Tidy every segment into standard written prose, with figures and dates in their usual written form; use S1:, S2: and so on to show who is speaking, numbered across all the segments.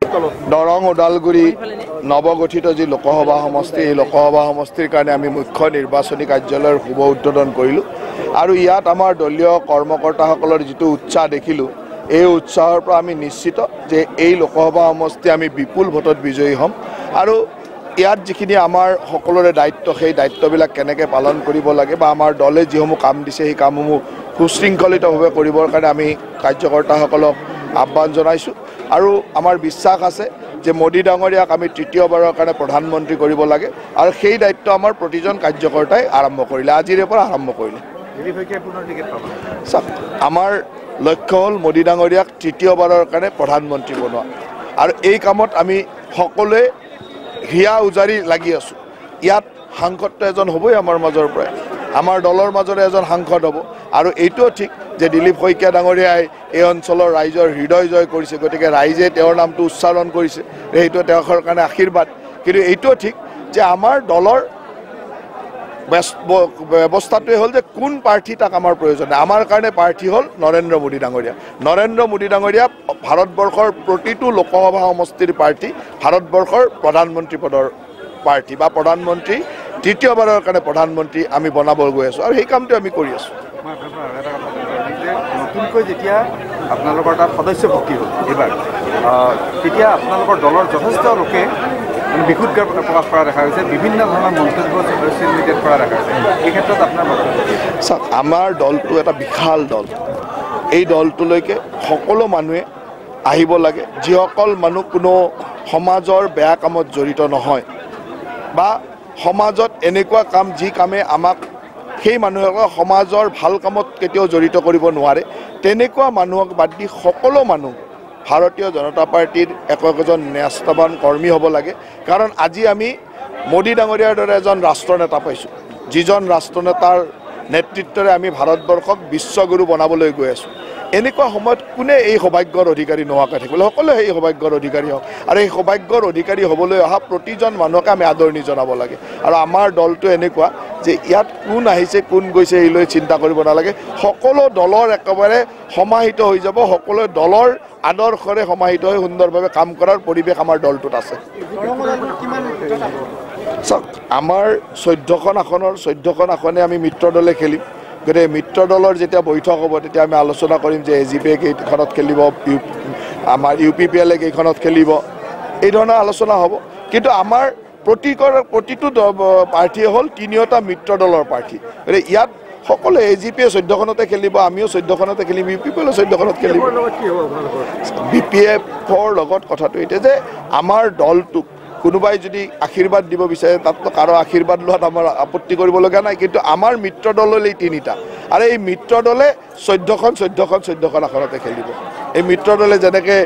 S1: দৰং ওদালগুৰি নৱগঠিত যি লোকসভা সমষ্টি এই লোকসভা সমষ্টিৰ কাৰণে আমি মুখ্য নিৰ্বাচনী কাৰ্যালয়ৰ শুভ উদ্বোধন কৰিলোঁ আৰু ইয়াত আমাৰ দলীয় কৰ্মকৰ্তাসকলৰ যিটো উৎসাহ দেখিলোঁ এই উৎসাহৰ পৰা আমি নিশ্চিত যে এই লোকসভা সমষ্টি আমি বিপুল ভোটত বিজয়ী হ'ম আৰু ইয়াত যিখিনি আমাৰ সকলোৰে দায়িত্ব সেই দায়িত্ববিলাক কেনেকৈ পালন কৰিব লাগে বা আমাৰ দলে যিসমূহ কাম দিছে সেই কামসমূহ সুশৃংখলিতভাৱে কৰিবৰ কাৰণে আমি কাৰ্যকৰ্তাসকলক আহ্বান জনাইছোঁ আৰু আমাৰ বিশ্বাস আছে যে মোদী ডাঙৰীয়াক আমি তৃতীয়বাৰৰ কাৰণে প্ৰধানমন্ত্ৰী কৰিব লাগে আৰু সেই দায়িত্ব আমাৰ প্ৰতিজন কাৰ্যকৰ্তাই আৰম্ভ কৰিলে আজিৰে পৰা আৰম্ভ কৰিলে আমাৰ লক্ষ্য হ'ল মোদী ডাঙৰীয়াক তৃতীয়বাৰৰ কাৰণে প্ৰধানমন্ত্ৰী বনোৱা আৰু এই কামত আমি সকলোৱে হিয়া উজাৰি লাগি আছোঁ ইয়াত সাংসদটো এজন হ'বই আমাৰ মাজৰ পৰাই আমাৰ দলৰ মাজৰে এজন সাংসদ হ'ব আৰু এইটোও ঠিক যে দিলীপ শইকীয়া ডাঙৰীয়াই এই অঞ্চলৰ ৰাইজৰ হৃদয় জয় কৰিছে গতিকে ৰাইজে তেওঁৰ নামটো উচ্চাৰণ কৰিছে সেইটো তেওঁৰ কাৰণে আশীৰ্বাদ কিন্তু এইটোও ঠিক যে আমাৰ দলৰ ব্যৱস্থাটোৱে হ'ল যে কোন প্ৰাৰ্থী তাক আমাৰ প্ৰয়োজন আমাৰ কাৰণে প্ৰাৰ্থী হ'ল নৰেন্দ্ৰ মোদী ডাঙৰীয়া ভাৰতবৰ্ষৰ প্ৰতিটো লোকসভা সমষ্টিৰ প্ৰাৰ্থী ভাৰতবৰ্ষৰ প্ৰধানমন্ত্ৰী পদৰ প্ৰাৰ্থী বা প্ৰধানমন্ত্ৰী তৃতীয়বাৰৰ কাৰণে প্ৰধানমন্ত্ৰী আমি বনাব গৈ আছোঁ আৰু সেই কামটো আমি কৰি আছোঁ
S2: নতুনকৈ যেতিয়া আপোনালোকৰ তাত সদস্য ভৰ্তি হ'ল এইবাৰ তেতিয়া আপোনালোকৰ দলৰ যথেষ্ট লোকে বিক্ষোভ প্ৰকাশ কৰা দেখা গৈছে বিভিন্ন ধৰণৰ মন্তব্য ছ'চিয়েল মিডিয়াত কৰা দেখা গৈছে এই ক্ষেত্ৰত আপোনাৰ
S1: চাওক আমাৰ দলটো এটা বিশাল দল এই দলটোলৈকে সকলো মানুহে আহিব লাগে যিসকল মানুহ কোনো সমাজৰ বেয়া কামত জড়িত নহয় বা সমাজত এনেকুৱা কাম যি কামে আমাক সেই মানুহসকলক সমাজৰ ভাল কামত কেতিয়াও জড়িত কৰিব নোৱাৰে তেনেকুৱা মানুহক বাদ দি সকলো মানুহ ভাৰতীয় জনতা পাৰ্টিৰ একোজন ন্যস্তবান কৰ্মী হ'ব লাগে কাৰণ আজি আমি মোদী ডাঙৰীয়াৰ দৰে এজন ৰাষ্ট্ৰনেতা পাইছোঁ যিজন ৰাষ্ট্ৰনেতাৰ নেতৃত্বৰে আমি ভাৰতবৰ্ষক বিশ্বগুৰু বনাবলৈ গৈ আছোঁ এনেকুৱা সময়ত কোনে এই সৌভাগ্যৰ অধিকাৰী নোহোৱাকৈ থাকিব সকলোৱে সেই সৌভাগ্যৰ অধিকাৰী হওক আৰু এই সৌভাগ্যৰ অধিকাৰী হ'বলৈ অহা প্ৰতিজন মানুহকে আমি আদৰণি জনাব লাগে আৰু আমাৰ দলটো এনেকুৱা যে ইয়াত কোন আহিছে কোন গৈছে এই লৈ চিন্তা কৰিব নালাগে সকলো দলৰ একেবাৰে সমাহিত হৈ যাব সকলো দলৰ আদৰ্শৰে সমাহিত হৈ সুন্দৰভাৱে কাম কৰাৰ পৰিৱেশ আমাৰ দলটোত আছে চাওক আমাৰ 14খন আসনে আমি মিত্ৰ দলে খেলিম গতিকে মিত্ৰ দলৰ যেতিয়া বৈঠক হ'ব তেতিয়া আমি আলোচনা কৰিম যে AGP কেইখনত খেলিব আমাৰ UPPL কেইখনত খেলিব এই ধৰণৰ আলোচনা হ'ব কিন্তু আমাৰ প্ৰতিটো প্ৰাৰ্থীয়ে হ'ল তিনিওটা মিত্ৰ দলৰ প্ৰাৰ্থী গতিকে ইয়াত সকলোৱে AGP 14খনতে খেলিব আমিও 14খনতে খেলিম UPPL 14খনত খেলিব BPFৰ লগত কথাটো এতিয়া যে আমাৰ দলটোক কোনোবাই যদি আশীৰ্বাদ দিব বিচাৰে তাততো কাৰো আশীৰ্বাদ লোৱাত আমাৰ আপত্তি কৰিবলগীয়া নাই কিন্তু আমাৰ মিত্ৰ দল হ'ল এই তিনিটা আৰু এই মিত্ৰ দলে 14খন আসনতে খেলিব এই মিত্ৰ দলে যেনেকৈ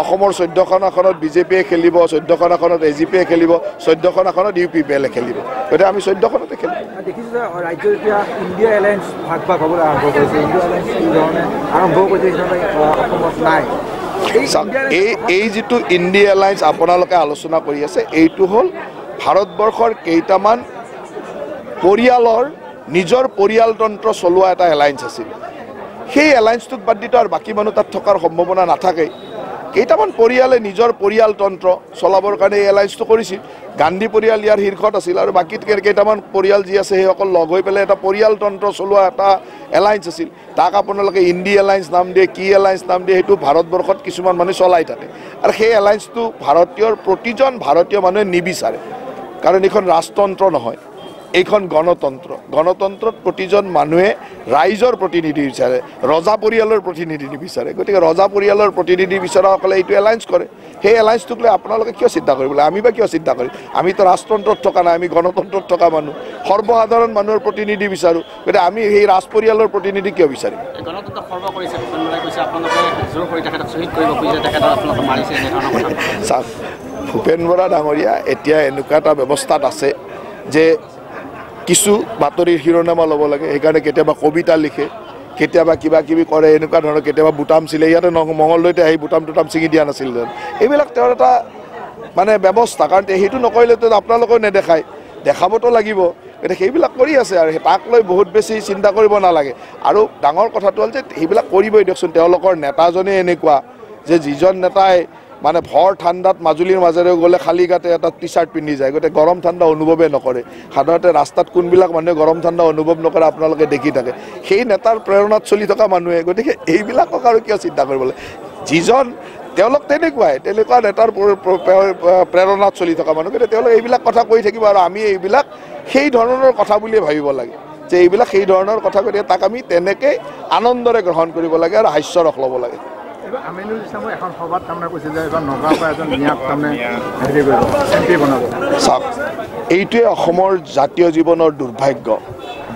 S1: অসমৰ 14খন আসনত BJPয়ে খেলিব 14খন আসনত AGPয়ে খেলিব 14খন আসনত UPPLয়ে খেলিব গতিকে আমি 14খনতে খেলিম
S2: দেখিছোঁ যে ৰাজ্যৰ এতিয়া ইণ্ডিয়া এলায়েন্স ভাগ হ'বলৈ আৰম্ভ কৰিছে ইণ্ডিয়া এলায়েন্স কি ধৰণে আৰম্ভ কৰিছে অসমত নাই
S1: এই যিটো ইণ্ডিয়া এলায়েন্স আপোনালোকে আলোচনা কৰি আছে এইটো হ'ল ভাৰতবৰ্ষৰ কেইটামান পৰিয়ালৰ নিজৰ পৰিয়ালতন্ত্ৰ চলোৱা এটা এলায়েন্স আছিল সেই এলায়েন্সটোক বাদ দিতো আৰু বাকী মানুহ তাত থকাৰ সম্ভাৱনা নাথাকে কেইটামান পৰিয়ালে নিজৰ পৰিয়ালতন্ত্ৰ চলাবৰ কাৰণে এই এলায়েন্সটো কৰিছিল গান্ধী পৰিয়াল ইয়াৰ শীৰ্ষত আছিল আৰু বাকী কেইটামান পৰিয়াল যি আছে সেইসকল লগ হৈ পেলাই এটা পৰিয়ালতন্ত্ৰ চলোৱা এটা এলায়েন্স আছিল তাক আপোনালোকে ইণ্ডিয়া এলায়েন্স নাম দিয়ে কি এলায়েন্স নাম দিয়ে সেইটো ভাৰতবৰ্ষত কিছুমান মানুহে চলাই থাকে আৰু সেই এলায়েন্সটো প্ৰতিজন ভাৰতীয় মানুহে নিবিচাৰে কাৰণ এইখন ৰাজতন্ত্ৰ নহয় এইখন গণতন্ত্ৰত প্ৰতিজন মানুহে ৰাইজৰ প্ৰতিনিধি বিচাৰে ৰজা পৰিয়ালৰ প্ৰতিনিধি নিবিচাৰে গতিকে ৰজা পৰিয়ালৰ প্ৰতিনিধি বিচৰাসকলে এইটো এলায়েন্স কৰে সেই এলায়েন্সটোক লৈ আপোনালোকে কিয় চিন্তা কৰিব লাগে আমি বা কিয় চিন্তা কৰিম আমিতো ৰাজতন্ত্ৰত থকা নাই আমি গণতন্ত্ৰত থকা মানুহ সৰ্বসাধাৰণ মানুহৰ প্ৰতিনিধি বিচাৰোঁ গতিকে আমি সেই ৰাজ পৰিয়ালৰ প্ৰতিনিধি কিয় বিচাৰিম চাওক ভূপেন বৰা ডাঙৰীয়া এতিয়া এনেকুৱা এটা ব্যৱস্থাত আছে যে কিছু বাতৰিৰ শিৰোনামা ল'ব লাগে সেইকাৰণে কেতিয়াবা কবিতা লিখে কেতিয়াবা কিবা কিবি কৰে এনেকুৱা ধৰণৰ কেতিয়াবা বুটাম চিলে ইয়াতে মঙলদৈতে আহি বুটাম ছিঙি দিয়া নাছিল এইবিলাক তেওঁৰ এটা মানে ব্যৱস্থা কাৰণ সেইটো নকৰিলেতো আপোনালোকেও নেদেখায় দেখাবতো লাগিব গতিকে সেইবিলাক কৰি আছে আৰু তাক লৈ বহুত বেছি চিন্তা কৰিব নালাগে আৰু ডাঙৰ কথাটো হ'ল যে সেইবিলাক কৰিবই দিয়কচোন তেওঁলোকৰ নেতাজনে এনেকুৱা যে যিজন নেতাই মানে ভৰ ঠাণ্ডাত মাজুলীৰ মাজেৰে গ'লে খালী গাতে এটা টি চাৰ্ট পিন্ধি যায়, গতিকে গৰম ঠাণ্ডা অনুভৱেই নকৰে। সাধাৰণতে ৰাস্তাত কোনবিলাক মানুহে গৰম ঠাণ্ডা অনুভৱ নকৰে আপোনালোকে দেখি থাকে, সেই নেতাৰ প্ৰেৰণাত চলি থকা মানুহে। গতিকে এইবিলাকক আৰু কিয় চিন্তা কৰিব লাগে, যিজন তেওঁলোক তেনেকুৱা নেতাৰ প্ৰেৰণাত চলি থকা মানুহ, গতিকে তেওঁলোক এইবিলাক কথা কৈ থাকিব আৰু আমি এইবিলাক সেই ধৰণৰ কথা বুলিয়ে ভাবিব লাগে যে এইবিলাক সেই ধৰণৰ কথা, গতিকে তাক আমি তেনেকৈ আনন্দৰে গ্ৰহণ কৰিব লাগে আৰু হাস্যৰস ল'ব লাগে।
S2: আমিনুল ইছলামে এখন সভাত তাৰমানে কৈছে যে এইবাৰ নগাঁৱৰ পৰা এজন মিয়াক তাৰমানে হেৰি কৰিব, এমপি বনাব।
S1: চাওক, এইটোৱে অসমৰ জাতীয় জীৱনৰ দুৰ্ভাগ্য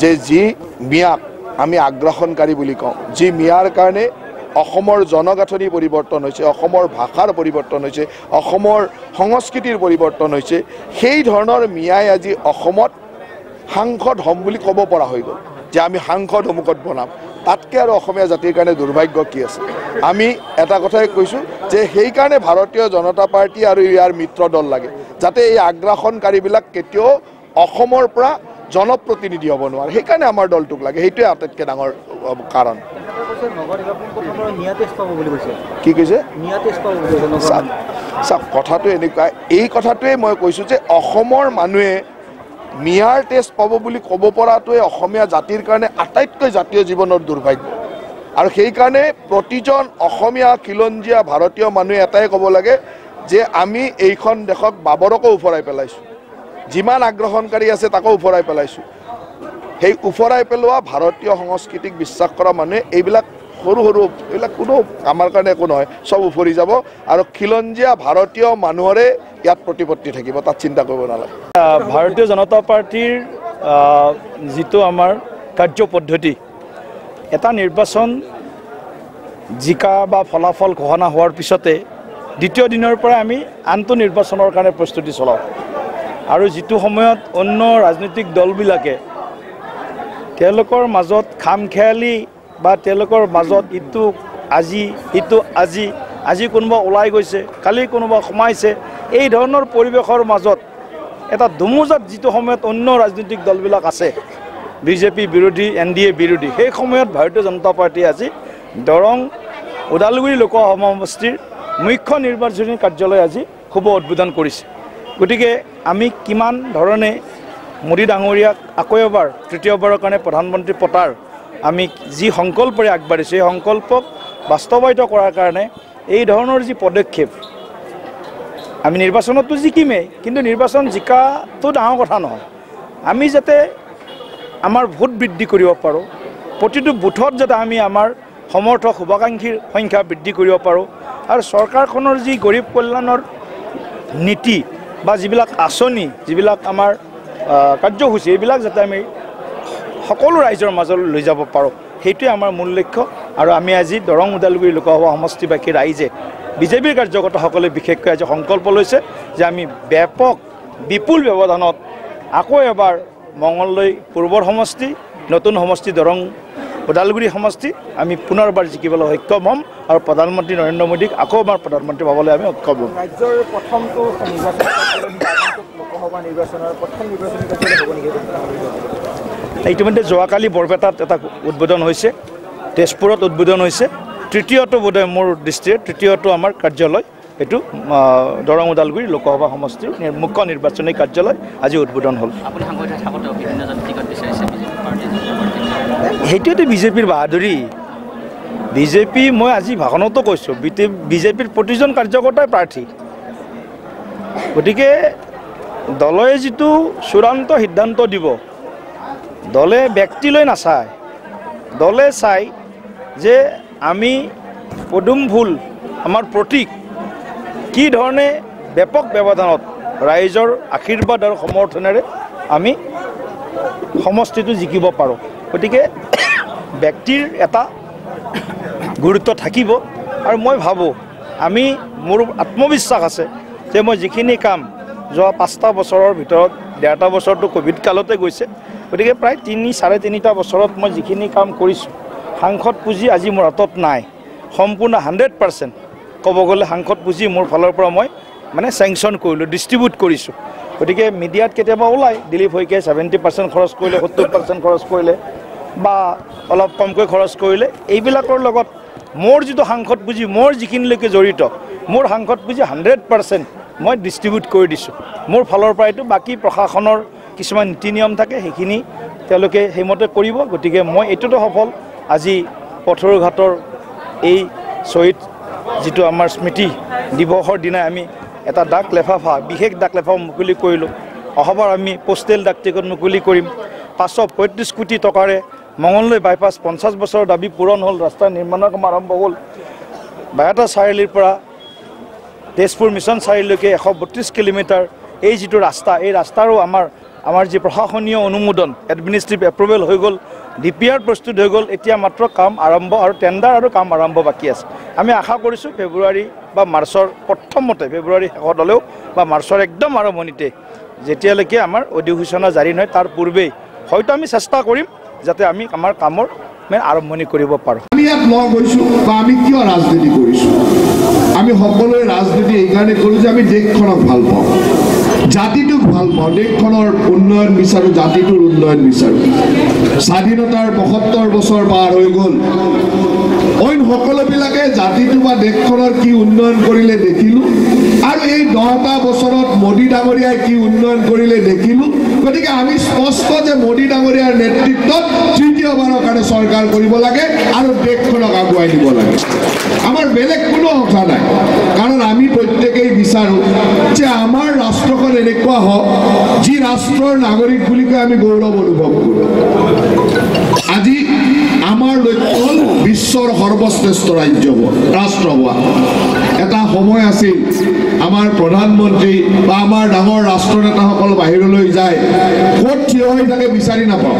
S1: যে যি মিয়াক আমি আগ্ৰাসনকাৰী বুলি কওঁ, যি মিয়াৰ কাৰণে অসমৰ জনগাঁথনি পৰিৱৰ্তন হৈছে, অসমৰ ভাষাৰ পৰিৱৰ্তন হৈছে, অসমৰ সংস্কৃতিৰ পৰিৱৰ্তন হৈছে, সেই ধৰণৰ মিয়াই আজি অসমত সাংসদ হ'ম বুলি ক'ব পৰা হৈ গ'ল যে আমি সাংসদ অমুকত বনাম। তাতকৈ আৰু অসমীয়া জাতিৰ কাৰণে দুৰ্ভাগ্য কি আছে? আমি এটা কথাই কৈছোঁ যে সেইকাৰণে ভাৰতীয় জনতা পাৰ্টি আৰু ইয়াৰ মিত্ৰ দল লাগে, যাতে এই আগ্ৰাসনকাৰীবিলাক কেতিয়াও অসমৰ পৰা জনপ্ৰতিনিধি হ'ব নোৱাৰে। সেইকাৰণে আমাৰ দলটোক লাগে, সেইটোৱে আটাইতকৈ ডাঙৰ কাৰণ। কি কৈছে? চাওক, কথাটো এনেকুৱা, এই কথাটোৱে মই কৈছোঁ যে অসমৰ মানুহে মিয়াৰ টেষ্ট পাব বুলি ক'ব পৰাটোৱে অসমীয়া জাতিৰ কাৰণে আটাইতকৈ জাতীয় জীৱনৰ দুৰ্ভাগ্য। আৰু সেইকাৰণে প্ৰতিজন অসমীয়া খিলঞ্জীয়া ভাৰতীয় মানুহে এটাই ক'ব লাগে যে আমি এইখন দেশক বাবৰকো উফৰাই পেলাইছোঁ, যিমান আগ্ৰাসনকাৰী আছে তাকো উফৰাই পেলাইছোঁ। সেই উফৰাই পেলোৱা ভাৰতীয় সংস্কৃতিক বিশ্বাস কৰা মানুহে এইবিলাক সৰু এইবিলাক কোনো আমাৰ কাৰণে একো নহয়, চব উফৰি যাব আৰু খিলঞ্জীয়া ভাৰতীয় মানুহৰে ইয়াত প্ৰতিপত্তি থাকিব, তাত চিন্তা কৰিব নালাগে।
S3: ভাৰতীয় জনতা পাৰ্টিৰ যিটো আমাৰ কাৰ্যপদ্ধতি, এটা নিৰ্বাচন জিকা বা ফলাফল ঘোষণা হোৱাৰ পিছতে দ্বিতীয় দিনৰ পৰা আমি আনটো নিৰ্বাচনৰ কাৰণে প্ৰস্তুতি চলাওঁ। আৰু যিটো সময়ত অন্য ৰাজনৈতিক দলবিলাকে তেওঁলোকৰ মাজত খামখেয়ালি বা তেওঁলোকৰ মাজত ইটো আজি কোনোবা ওলাই গৈছে, কালি কোনোবা সোমাইছে, এই ধৰণৰ পৰিৱেশৰ মাজত এটা ধুমুজাত যিটো সময়ত অন্য ৰাজনৈতিক দলবিলাক আছে, বিজেপি বিৰোধী, NDA বিৰোধী, সেই সময়ত ভাৰতীয় জনতা পাৰ্টীয়ে আজি দৰং ওদালগুৰি লোকসভা সমষ্টিৰ মুখ্য নিৰ্বাচনী কাৰ্যালয় আজি শুভ উদ্বোধন কৰিছে। গতিকে আমি কিমান ধৰণে মোদী ডাঙৰীয়াক আকৌ এবাৰ তৃতীয়বাৰৰ কাৰণে প্ৰধানমন্ত্ৰী পতাৰ আমি যি সংকল্পৰে আগবাঢ়িছোঁ, সেই সংকল্পক বাস্তৱায়িত কৰাৰ কাৰণে এই ধৰণৰ যি পদক্ষেপ, আমি নিৰ্বাচনতো জিকিমেই, কিন্তু নিৰ্বাচন জিকাটো ডাঙৰ কথা নহয়। আমি যাতে আমাৰ ভোট বৃদ্ধি কৰিব পাৰোঁ, প্ৰতিটো বুথত যাতে আমি আমাৰ সমৰ্থক শুভাকাংক্ষীৰ সংখ্যা বৃদ্ধি কৰিব পাৰোঁ, আৰু চৰকাৰখনৰ যি গৰীব কল্যাণৰ নীতি বা যিবিলাক আঁচনি, যিবিলাক আমাৰ কাৰ্যসূচী, এইবিলাক যাতে আমি সকলো ৰাইজৰ মাজলৈ লৈ যাব পাৰোঁ, সেইটোৱে আমাৰ মূল লক্ষ্য। আৰু আমি আজি দৰং ওদালগুৰি লোকসভা সমষ্টিবাসী ৰাইজে, বিজেপিৰ কাৰ্যকৰ্তাসকলে বিশেষকৈ আজি সংকল্প লৈছে যে আমি বিপুল ব্যৱধানত আকৌ এবাৰ মঙলদৈ পূৰ্বৰ সমষ্টি, নতুন সমষ্টি দৰং ওদালগুৰি সমষ্টি আমি পুনৰবাৰ জিকিবলৈ সক্ষম হ'ম আৰু প্ৰধানমন্ত্ৰী নৰেন্দ্ৰ মোদীক আকৌ এবাৰ প্ৰধানমন্ত্ৰী পাবলৈ আমি সক্ষম হ'ম।
S2: ৰাজ্যৰ প্ৰথমটো লোকসভা নিৰ্বাচনৰ প্ৰথম নিৰ্বাচনী কাৰ্যালয় হ'ব নেকি?
S3: ইতিমধ্যে যোৱাকালি বৰপেটাত এটা উদ্বোধন হৈছে, তেজপুৰত উদ্বোধন হৈছে, তৃতীয়টো বোধহয় মোৰ দৃষ্টিৰে তৃতীয়টো আমাৰ কাৰ্যালয় এইটো দৰং ওদালগুৰি লোকসভা সমষ্টিৰ মুখ্য নিৰ্বাচনী কাৰ্যালয় আজি উদ্বোধন হ'ল। সেইটোৱেতো বিজেপিৰ বাহাদুৰি। বিজেপি, মই আজি ভাষণতো কৈছোঁ, বিজেপিৰ প্ৰতিজন কাৰ্যকৰ্তাই প্ৰাৰ্থী। গতিকে দলে যিটো চূড়ান্ত সিদ্ধান্ত দিব, দলে ব্যক্তিলৈ নাচায়, দলে চাই যে আমি পদুম ফুল আমাৰ প্ৰতীক কি ধৰণে ব্যাপক ব্যৱধানত ৰাইজৰ আশীৰ্বাদ আৰু সমৰ্থনেৰে আমি সমষ্টিটো জিকিব পাৰোঁ। গতিকে ব্যক্তিৰ এটা গুৰুত্ব থাকিব, আৰু মই ভাবোঁ মোৰ আত্মবিশ্বাস আছে যে মই যিখিনি কাম যোৱা 5টা বছৰৰ ভিতৰত 1.5টা বছৰটো কোভিড কালতে গৈছে, গতিকে প্ৰায় 3-3.5 বছৰত মই যিখিনি কাম কৰিছোঁ, সাংসদ পুঁজি আজি মোৰ হাতত নাই, সম্পূৰ্ণ 100% ক'ব গ'লে সাংসদ পুঁজি মোৰ ফালৰ পৰা মই চেংচন কৰিলোঁ, ডিষ্ট্ৰিবিউট কৰিছোঁ। গতিকে মিডিয়াত কেতিয়াবা ওলায় দিলীপ শইকীয়াই 70% খৰচ কৰিলে, 70% খৰচ কৰিলে বা অলপ কমকৈ খৰচ কৰিলে, এইবিলাকৰ লগত মোৰ যিটো সাংসদ পুঁজি, মোৰ যিখিনিলৈকে জড়িত, মোৰ সাংসদ পুঁজি 100% মই ডিষ্ট্ৰিবিউট কৰি দিছোঁ মোৰ ফালৰ পৰা। এইটো বাকী প্ৰশাসনৰ কিছুমান নীতি নিয়ম থাকে সেইখিনি তেওঁলোকে সেইমতে কৰিব। গতিকে মই এইটোতো সফল। আজি পথৰুঘাটৰ এই শ্বহীদ যিটো আমাৰ স্মৃতি দিৱসৰ দিনাই আমি এটা ডাক লেফাফা বিশেষ ডাক লেফাফা মুকলি কৰিলোঁ। অহাবাৰ আমি পোষ্টেল ডাক টিকট মুকলি কৰিম। 535 কোটি টকাৰে মঙলদৈ বাইপাছ 50 বছৰৰ দাবী পূৰণ হ'ল। ৰাস্তা নিৰ্মাণৰ কাম আৰম্ভ হ'ল। বাইহাটা চাৰিআলিৰ পৰা তেজপুৰ মিছন চাৰিআলিলৈকে 132 কিলোমিটাৰ এই যিটো ৰাস্তা, এই ৰাস্তাৰো আমাৰ যি প্ৰশাসনীয় অনুমোদন এডমিনিষ্ট্ৰেটিভ এপ্ৰুভেল হৈ গ'ল। DPR প্ৰস্তুত হৈ গ'ল। এতিয়া মাত্ৰ কাম আৰম্ভ আৰু টেণ্ডাৰ আৰু কাম আৰম্ভ বাকী আছে। আমি আশা কৰিছোঁ ফেব্ৰুৱাৰী বা মাৰ্চৰ প্ৰথমতে, ফেব্ৰুৱাৰী শেষত হ'লেও বা মাৰ্চৰ একদম আৰম্ভণিতে যেতিয়ালৈকে আমাৰ অধিসূচনা জাৰি নহয় তাৰ পূৰ্বেই হয়তো আমি চেষ্টা কৰিম যাতে আমি আমাৰ কামৰ আৰম্ভণি কৰিব পাৰোঁ।
S4: আমি ইয়াত লগ হৈছোঁ বা আমি কিয় ৰাজনীতি কৰিছোঁ? আমি সকলোৱে ৰাজনীতি এইকাৰণে কৰোঁ যে আমি দেশখনক ভাল পাওঁ, জাতিটোক ভাল পাওঁ, দেশখনৰ উন্নয়ন বিচাৰোঁ, জাতিটোৰ উন্নয়ন বিচাৰোঁ। স্বাধীনতাৰ ৭৫ বছৰ পাৰ হৈ গ'ল। অইন সকলোবিলাকে জাতিটো বা দেশখনৰ কি উন্নয়ন কৰিলে দেখিলোঁ আৰু এই 10টা বছৰত মোদী ডাঙৰীয়াই কি উন্নয়ন কৰিলে দেখিলোঁ। গতিকে আমি স্পষ্ট যে মোদী ডাঙৰীয়াৰ নেতৃত্বত তৃতীয়বাৰৰ কাৰণে চৰকাৰ কৰিব লাগে আৰু দেশখনক আগুৱাই নিব লাগে। আমাৰ বেলেগ কোনো কথা নাই, কাৰণ আমি প্ৰত্যেকেই বিচাৰোঁ যে আমাৰ ৰাষ্ট্ৰখন এনেকুৱা হওক যি ৰাষ্ট্ৰৰ নাগৰিক বুলি কৈ আমি গৌৰৱ অনুভৱ কৰোঁ। আজি আমাৰ লক্ষ্য হ'ল বিশ্বৰ সৰ্বশ্ৰেষ্ঠ ৰাষ্ট্ৰ হোৱা। এটা সময় আছিল আমাৰ প্ৰধানমন্ত্ৰী বা আমাৰ ডাঙৰ ৰাষ্ট্ৰনেতাসকল বাহিৰলৈ যায়, ক'ত থিয় হৈ থাকে বিচাৰি নাপাওঁ,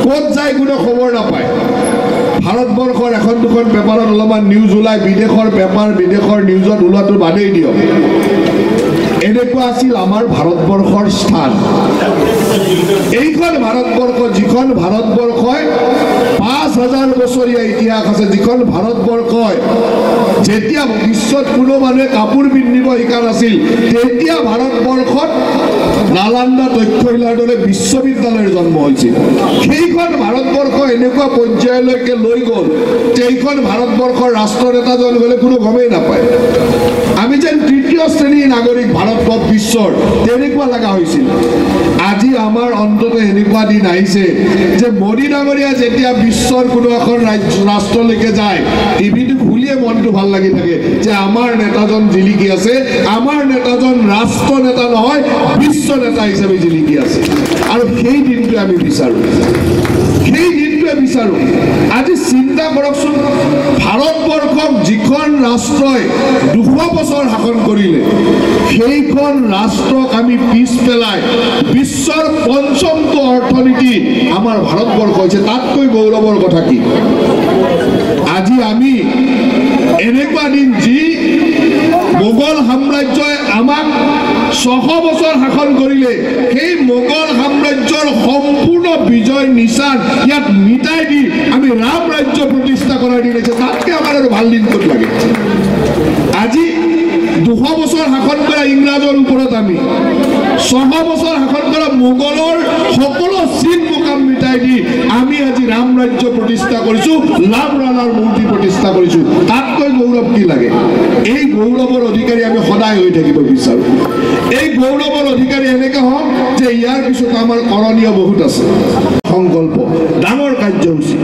S4: ক'ত যায় কোনো খবৰ নাপায়। ভাৰতবৰ্ষৰ এখন দুখন পেপাৰত অলপমান নিউজ ওলায়, বিদেশৰ পেপাৰ বিদেশৰ নিউজত ওলোৱাটো বাদেই দিয়ক। এনেকুৱা আছিল আমাৰ ভাৰতবৰ্ষৰ স্থান। এইখন ভাৰতবৰ্ষ, যিখন ভাৰতবৰ্ষই ৫,০০০ বছৰীয়া ইতিহাস আছে, যিখন ভাৰতবৰ্ষই যেতিয়া বিশ্বত কোনো মানুহে কাপোৰ পিন্ধিব শিকা নাছিল তেতিয়া ভাৰতবৰ্ষত নালান্দা তক্ষশিলাৰ দৰে বিশ্ববিদ্যালয়ৰ জন্ম হৈছিল। সেইখন ভাৰতবৰ্ষ এনেকুৱা পৰ্যায়লৈকে লৈ গ'ল যে এইখন ভাৰতবৰ্ষৰ ৰাষ্ট্ৰনেতাজন গ'লে কোনো গমেই নাপায়। আমি যেন তৃতীয় শ্ৰেণীৰ নাগৰিক ভাৰতবৰ্ষ বিশ্বৰ তেনেকুৱা লগা হৈছিল। আজি আমাৰ অন্তত এনেকুৱা দিন আহিছে যে মোদী ডাঙৰীয়া যেতিয়া বিশ্বৰ কোনো এখন ৰাষ্ট্ৰলৈকে যায় টিভিটো খুলিয়ে মনটো ভাল লাগি থাকে যে আমাৰ নেতাজন জিলিকি আছে, আমাৰ নেতাজন ৰাষ্ট্ৰ নেতা নহয় বিশ্ব নেতা হিচাপে জিলিকি আছে। আৰু সেই দিনটো আমি বিচাৰোঁ, সেই দিনটোৱে বিচাৰোঁ। আজি চিন্তা কৰকচোন, ভাৰতবৰ্ষক যিখন ৰাষ্ট্ৰই ২০০ বছৰ শাসন কৰিলে সেইখন ৰাষ্ট্ৰক আমি পিছ পেলাই বিশ্বৰ ৫মটো অৰ্থনীতি আমাৰ ভাৰতবৰ্ষ হৈছে। তাতকৈ গৌৰৱৰ কথা কি? আজি আমি এনেকুৱা দিন যি মোগল সাম্ৰাজ্যই আমাক ৬০০ বছৰ শাসন কৰিলে সেই মোগল সাম্ৰাজ্যৰ সম্পূৰ্ণ বিজয় নিচান ইয়াত মিটাই দি আমি ৰাম ৰাজ্য প্ৰতিষ্ঠা কৰাৰ দিন হৈছে। তাতকৈ আমাৰ আৰু ভাল দিন ক'ত লাগে? আজি ২০০ বছৰ শাসন কৰা ইংৰাজৰ ওপৰত আমি ৬০০ বছৰ শাসন কৰা মোগলৰ সকলো চিন মুকাম মিটাই দি আমি আজি ৰাম ৰাজ্য প্ৰতিষ্ঠা কৰিছোঁ, ৰাম ৰাণাৰ মূৰ্তি প্ৰতিষ্ঠা কৰিছোঁ। তাতকৈ গৌৰৱ কি লাগে? এই গৌৰৱৰ অধিকাৰী আমি সদায় হৈ থাকিব বিচাৰোঁ। এই গৌৰৱৰ অধিকাৰী এনেকৈ হওক যে ইয়াৰ পিছত আমাৰ কৰণীয় বহুত আছে। সংকল্প ডাঙৰ কাৰ্যসূচী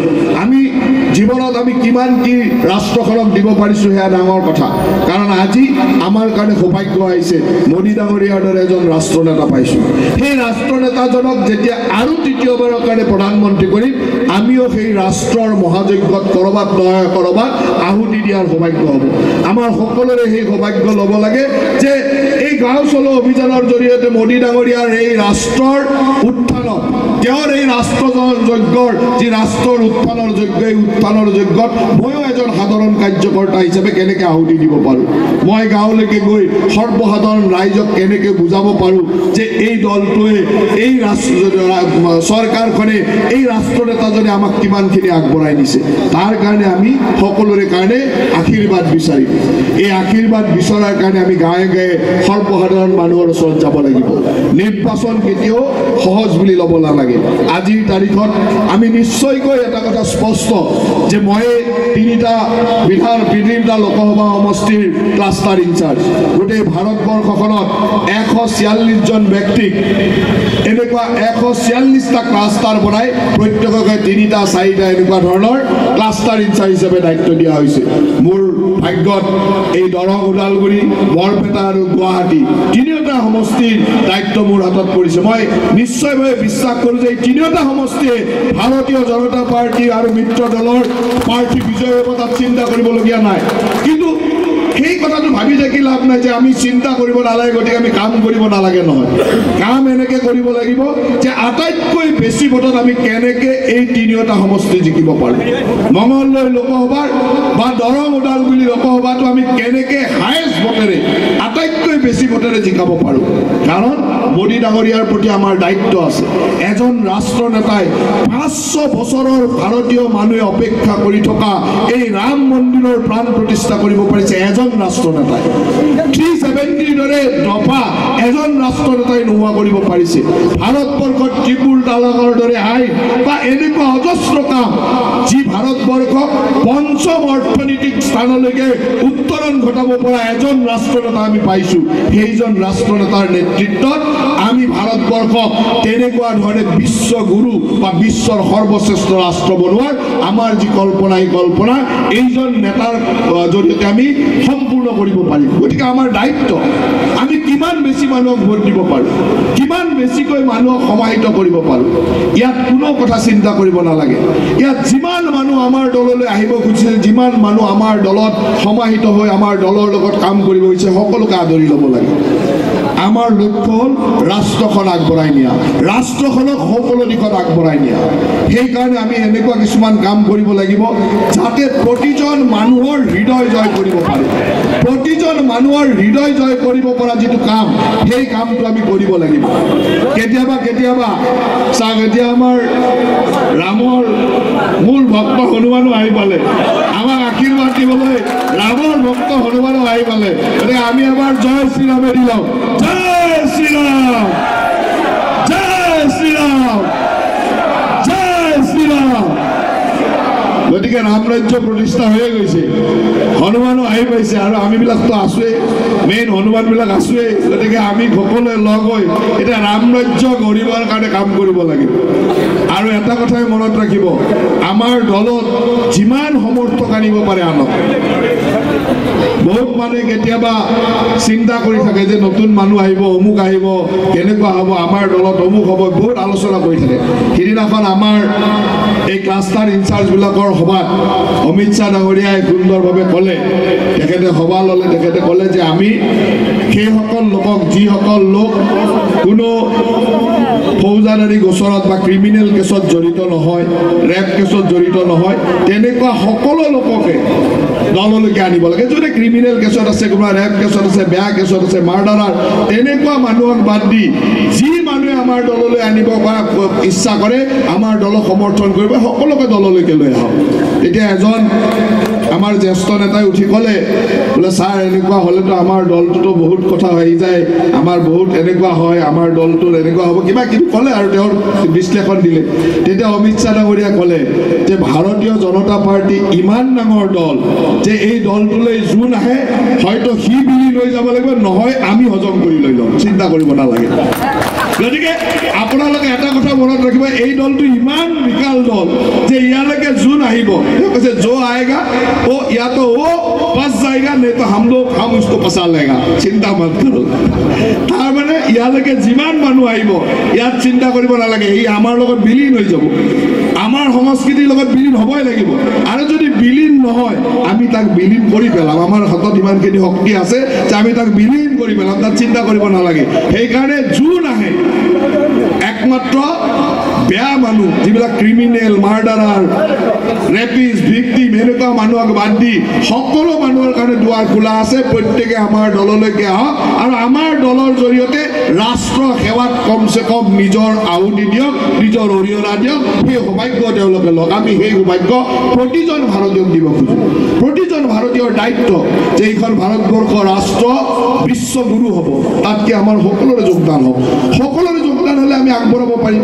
S4: আমি জীৱনত আমি কিমান কি ৰাষ্ট্ৰখনক দিব পাৰিছোঁ সেয়া ডাঙৰ কথা। কাৰণ আজি আমাৰ কাৰণে সৌভাগ্য আহিছে মোদী ডাঙৰীয়াৰ দৰে এজন ৰাষ্ট্ৰনেতা পাইছোঁ। সেই ৰাষ্ট্ৰনেতাজনক যেতিয়া আৰু তৃতীয়বাৰৰ কাৰণে প্ৰধানমন্ত্ৰী কৰিম আমিও সেই ৰাষ্ট্ৰৰ মহাযজ্ঞত কৰবাত নহয় কৰবাত আহুতি দিয়াৰ সৌভাগ্য হ'ব। আমাৰ সকলোৰে সেই সৌভাগ্য ল'ব লাগে যে এই গাঁও চলো অভিযানৰ জৰিয়তে মোদী ডাঙৰীয়াৰ এই ৰাষ্ট্ৰৰ উত্থানত, তেওঁৰ এই ৰাষ্ট্ৰযজ্ঞৰ যি ৰাষ্ট্ৰৰ উত্থানৰ যজ্ঞ, এই উত্থানৰ যজ্ঞত ময়ো এজন সাধাৰণ কাৰ্যকৰ্তা হিচাপে কেনেকৈ আহুতি দিব পাৰোঁ, মই গাঁৱলৈকে গৈ সৰ্বসাধাৰণ ৰাইজক কেনেকৈ বুজাব পাৰোঁ যে এই দলটোৱে, এই চৰকাৰখনে, এই ৰাষ্ট্ৰনেতাজনে আমাক কিমানখিনি আগবঢ়াই নিছে। তাৰ কাৰণে আমি সকলোৰে কাৰণে আশীৰ্বাদ বিচাৰিম। এই আশীৰ্বাদ বিচৰাৰ কাৰণে আমি গাঁৱে গাঁৱে সৰ্বসাধাৰণ মানুহৰ ওচৰত যাব লাগিব। নিৰ্বাচন কেতিয়াও সহজ বুলি ল'ব নালাগে। লাগে আজিৰ তাৰিখত আমি নিশ্চয়কৈ এটা কথা স্পষ্ট যে মই তিনিটা লোকসভা সমষ্টিৰ ক্লাষ্টাৰ ইনচাৰ্জ গোটেই ভাৰতবৰ্ষখনত 146 জন ব্যক্তিক এনেকুৱা 146টা ক্লাষ্টাৰ বনাই প্ৰত্যেককে 3টা 4টা এনেকুৱা ধৰণৰ ক্লাষ্টাৰ ইনচাৰ্জ হিচাপে দায়িত্ব দিয়া হৈছে মোৰ ভাগ্যত এই দৰং ওদালগুৰি বৰপেটা আৰু গুৱাহাটী তিনিটা সমষ্টিৰ দায়িত্ব মোৰ হাতত পৰিছে মই নিশ্চয়ভাৱে বিশ্বাস কৰোঁ যে এই তিনিটা সমষ্টিয়ে ভাৰতীয় জনতা পাৰ্টি আৰু মিত্ৰ দলৰ প্ৰাৰ্থী বিজয় হ'ব তাত চিন্তা কৰিবলগীয়া নাই কিন্তু সেই কথাটো ভাবি থাকি লাভ নাই যে আমি চিন্তা কৰিব নালাগে গতিকে আমি কাম কৰিব নালাগে নহয় কাম এনেকে কৰিব লাগিব যে আটাইতকৈ বেছি ভোটত আমি কেনেকে এই তিনিটা সমষ্টি জিকিব পাৰোঁ মঙলদৈ লোকসভাৰ বা দৰং ওদালগুৰি লোকসভাটো আমি কেনেকে হায়েষ্ট ভোটেৰে আটাইতকৈ বেছি ভোটেৰে জিকাব পাৰোঁ কাৰণ মোদী ডাঙৰীয়াৰ প্ৰতি আমাৰ দায়িত্ব আছে এজন ৰাষ্ট্ৰ নেতাই 500 বছৰৰ ভাৰতীয় মানুহে অপেক্ষা কৰি থকা এই ৰাম মন্দিৰৰ প্ৰাণ প্ৰতিষ্ঠা কৰিব পাৰিছে এজন ৰাষ্ট্ৰ নেতাই 370 দৰে দফা এজন ৰাষ্ট্ৰ নেতাই নোহোৱা কৰিব পাৰিছে ভাৰতবৰ্ষত ত্ৰিপুল তালাকৰ দৰে আইন বা এনেকুৱা অজস্ৰ কাম যি ভাৰতবৰ্ষক পঞ্চম অৰ্থনৈতিক স্থানলৈকে উত্তৰণ ঘটাব পৰা এজন ৰাষ্ট্ৰ নেতা আমি পাইছোঁ সেইজন ৰাষ্ট্ৰ নেতাৰ নেতৃত্বত আমি ভাৰতবৰ্ষক তেনেকুৱা ধৰণে বিশ্বগুৰু বা বিশ্বৰ সৰ্বশ্ৰেষ্ঠ ৰাষ্ট্ৰ বনোৱাৰ আমাৰ যি কল্পনা এই কল্পনা এইজন নেতাৰ জৰিয়তে আমি সম্পূৰ্ণ কৰিব পাৰিম গতিকে আমাৰ দায়িত্ব আমি কিমান বেছি মানুহক ভোট দিব পাৰোঁ কিমান বেছিকৈ মানুহক সমাহিত কৰিব পাৰোঁ ইয়াত কোনো কথা চিন্তা কৰিব নালাগে ইয়াত যিমান মানুহ আমাৰ দললৈ আহিব খুজিছে যিমান মানুহ আমাৰ দলত সমাহিত হৈ আমাৰ দলৰ লগত কাম কৰিব বিচাৰে সকলোকে আদৰি ল'ব লাগে আমাৰ লক্ষ্য হ'ল ৰাষ্ট্ৰখন আগবঢ়াই নিয়া ৰাষ্ট্ৰখনক সকলো দিশত আগবঢ়াই নিয়া সেইকাৰণে আমি এনেকুৱা কিছুমান কাম কৰিব লাগিব যাতে প্ৰতিজন মানুহৰ হৃদয় জয় কৰিব পাৰে প্ৰতিজন মানুহৰ হৃদয় জয় কৰিব পৰা যিটো কাম সেই কামটো আমি কৰিব লাগিব কেতিয়াবা চাওক এতিয়া আমাৰ ৰামৰ মূল ভক্ত হনুমানো আহি পালে আমাক আশীৰ্বাদ দিবলৈ ৰামৰ ভক্ত হনুমানো আহি পালে গতিকে আমি এবাৰ জয় শ্ৰীৰামে দি লওঁ জয় শ্ৰীৰাম জয় শ্ৰীৰাম জয় শ্ৰীৰাম গতিকে ৰাম ৰাজ্য প্ৰতিষ্ঠা হৈয়ে গৈছে হনুমানো আহি পাইছে আৰু আমিবিলাকতো আছোৱেই মেইন হনুমানবিলাক আছোৱেই গতিকে আমি সকলোৱে লগ হৈ এতিয়া ৰাম ৰাজ্য গঢ়িবৰ কাৰণে কাম কৰিব লাগিব আৰু এটা কথাই মনত ৰাখিব আমাৰ দলত যিমান সমৰ্থক আনিব পাৰে আনক বহুত মানুহে কেতিয়াবা চিন্তা কৰি থাকে যে নতুন মানুহ আহিব অমুক আহিব কেনেকুৱা হ'ব আমাৰ দলত অমুক হ'ব বহুত আলোচনা কৰি থাকে সিদিনাখন আমাৰ এই ক্লাষ্টাৰ ইনচাৰ্জবিলাকৰ সভাত অমিত শ্বাহ ডাঙৰীয়াই সুন্দৰভাৱে ক'লে তেখেতে সভা ল'লে তেখেতে ক'লে যে আমি সেইসকল লোকক যিসকল লোক কোনো ফৌজদাৰী গোচৰত বা ক্ৰিমিনেল কেছত জড়িত নহয় ৰেপ কেছত জড়িত নহয় তেনেকুৱা সকলো লোককে দললৈকে আনিব লাগে যদি ক্ৰিমিনেল কেছত আছে কোনোবা ৰেপ কেছত আছে বেয়া কেছত আছে মাৰ্ডাৰাৰ তেনেকুৱা মানুহক বাদ দি যি মানুহে আমাৰ দললৈ আনিব ইচ্ছা কৰে আমাৰ দলক সমৰ্থন কৰিব সকলোকে দললৈকে লৈ আহক এতিয়া এজন আমাৰ জ্যেষ্ঠ নেতাই উঠি ক'লে বোলে ছাৰ এনেকুৱা হ'লেতো আমাৰ দলটোতো বহুত কথা হৈ যায় আমাৰ বহুত এনেকুৱা হয় আমাৰ দলটোৰ এনেকুৱা হ'ব কিবা কিবি ক'লে আৰু তেওঁৰ বিশ্লেষণ দিলে তেতিয়া অমিত শ্বাহ ডাঙৰীয়াই ক'লে যে ভাৰতীয় জনতা পাৰ্টি ইমান ডাঙৰ দল যে এই দলটোলৈ যোন আহে হয়তো সি বিলি লৈ যাব লাগিব নহয় আমি হজম কৰি লৈ ল'ম চিন্তা কৰিব নালাগে গতিকে আপোনালোকে এটা কথা মনত ৰাখিব এই দলটো ইমান বিশাল দল যে ইয়ালৈকে যোন আহিব কৈছে जो आएगा वो या तो वो फंस जाएगा नहीं तो हम उसको फंसा लेगा चिंता मत करो तार माने ইয়ালৈকে যিমান মানুহ আহিব ইয়াত চিন্তা কৰিব নালাগে এই আমাৰ লগত বিলীন হৈ যাব আমাৰ সংস্কৃতিৰ লগত বিলীন হ'বই লাগিব আৰু যদি বিলীন নহয় আমি তাক বিলীন কৰি পেলাম আমাৰ হাতত ইমানখিনি শক্তি আছে যে আমি তাক বিলীন কৰি পেলাম তাক চিন্তা কৰিব নালাগে সেইকাৰণে যোন আহে একমাত্ৰ বেয়া মানুহ যিবিলাক ক্ৰিমিনেল মাৰ্ডাৰাৰ ৰেপিষ্ট ভিক্টিম এনেকুৱা মানুহক বাদ দি সকলো মানুহৰ কাৰণে দুৱাৰ খোলা আছে প্ৰত্যেকে আমাৰ দললৈকে আহক আৰু আমাৰ দলৰ জৰিয়তে ৰাষ্ট্ৰ সেৱাত কমচে কম নিজৰ আহুতি দিয়ক নিজৰ অৰিহণা দিয়ক সেই সৌভাগ্য তেওঁলোকে লওক আমি সেই সৌভাগ্য প্ৰতিজন ভাৰতীয়ক দিব খোজোঁ প্ৰতিজন ভাৰতীয়ৰ দায়িত্ব যে এইখন ভাৰতবৰ্ষ ৰাষ্ট্ৰ বিশ্বগুৰু হ'ব তাতকৈ আমাৰ সকলোৰে যোগদান হওক সকলোৰে যোগদান হ'লে আমি আগবঢ়াব পাৰিম